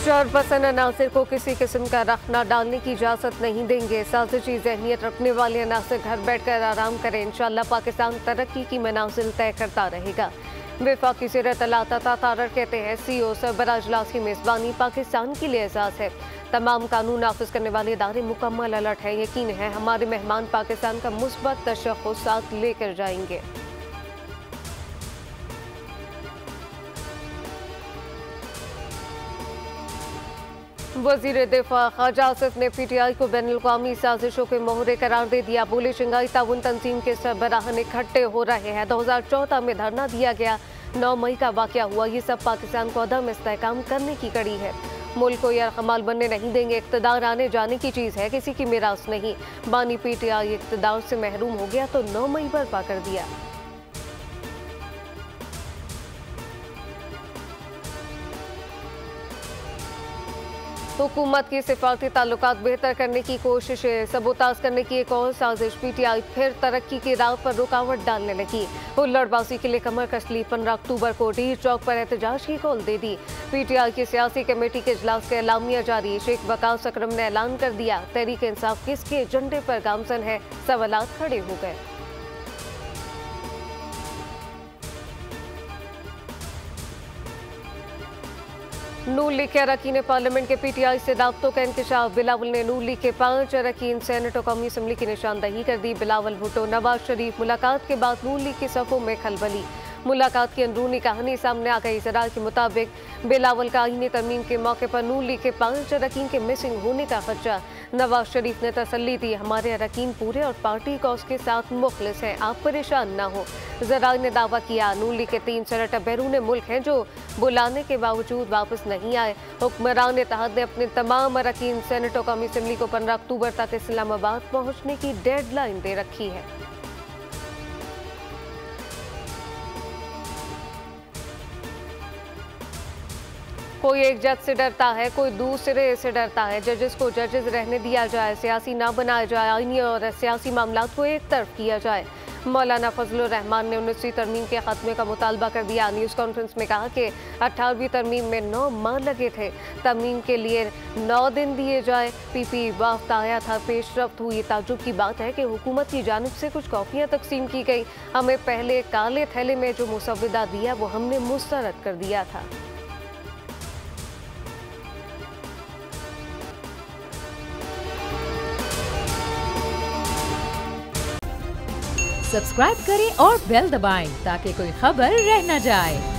शरपसंद अनासर को किसी किस्म का रखना डालने की इजाज़त नहीं देंगे। साजिशी ज़हनियत रखने वाले अनासर घर बैठकर आराम करें। इंशाअल्लाह पाकिस्तान तरक्की की मनाजिल तय करता रहेगा। वफाकी सिरत अल्लाह तारर कहते हैं CEO सरबराह इजलास की मेज़बानी पाकिस्तान के लिए एजाज़ है। तमाम कानून नाफिज करने वाले इदारे मुकम्मल अलर्ट है। यकीन है हमारे मेहमान पाकिस्तान का मुस्बत तशख़्ख़ुस साथ लेकर जाएंगे। वज़ीर दिफा ख्वाजा आसिफ ने PTI को बैनुल-अक़वामी साजिशों के मोहरे करार दे दिया। बोले शंघाई ताउन तंजीम के सरबराहान इकट्ठे हो रहे हैं। 2014 में धरना दिया गया। 9 मई का वाक़या हुआ। ये सब पाकिस्तान को अदम इस्तेहकाम करने की कड़ी है। मुल्क को यरगमाल बनने नहीं देंगे। इक़्तिदार आने जाने की चीज़ है, किसी की मिरास नहीं। बानी PTI इक़्तिदार से महरूम हो गया तो 9 मई बर्पा कर दिया। हुकूमत की सिफारती ताल्लुकात बेहतर करने की कोशिश, सबोताज करने की एक और साजिश। PTI फिर तरक्की की राह पर रुकावट डालने लगी। हुल्लड़बाजी के लिए कमर कस ली। 15 अक्टूबर को ढीर चौक पर एहतजाज की कॉल दे दी। PTI की सियासी कमेटी के इजलास का एलामिया जारी। शेख वकास अकरम ने ऐलान कर दिया तहरीक इंसाफ किसके एजेंडे पर गामजन है। सवालात खड़े हो गए। नून लीग के अरकान पार्लियामेंट के PTI से दावतों का इंकशाफ। बिलावल ने नून लीग के 5 अरकान सेनेट और कौमी असम्बली की निशानदही कर दी। बिलावल भुट्टो नवाज शरीफ मुलाकात के बाद नून लीग के सफ़ों में खलबली। मुलाकात की अंदरूनी कहानी सामने आ गई। ज़राए के मुताबिक बिलावल का आईनी तरमीम के मौके पर नून लीग के 5 अरकान के मिसिंग होने का खदशा। नवाज शरीफ ने तसल्ली दी हमारे अरकान पूरे और पार्टी का उसके साथ मुखलिस हैं, आप परेशान ना हो। ज़राए ने दावा किया नून लीग के 3 सेनेटर बैरून मुल्क हैं जो बुलाने के बावजूद वापस नहीं आए। हुक्मरान इत्तेहाद ने अपने तमाम अरकान सेनेट और कौमी असम्बली को 15 अक्टूबर तक इस्लामाबाद पहुँचने की डेडलाइन दे रखी है। कोई एक जज से डरता है, कोई दूसरे से डरता है। जजेस को जजेस रहने दिया जाए, सियासी ना बनाया जाए, आईनी और सियासी मामलात को एक तरफ किया जाए। मौलाना फजलुर रहमान ने 19वीं तरमीम के खात्मे का मुतालबा कर दिया। न्यूज़ कॉन्फ्रेंस में कहा कि 18वीं तरमीम में 9 माह लगे थे। तरमीम के लिए 9 दिन दिए जाए। PP वफ्द आया था, पेशरफ्त हुई। ताजुब की बात है कि हुकूमत की जानिब से कुछ कॉपियाँ तकसीम की गई। हमें पहले काले थैले में जो मुसव्वदा दिया वो हमने मुस्तरद कर दिया था। सब्सक्राइब करें और बेल दबाएं ताकि कोई खबर रह न जाए।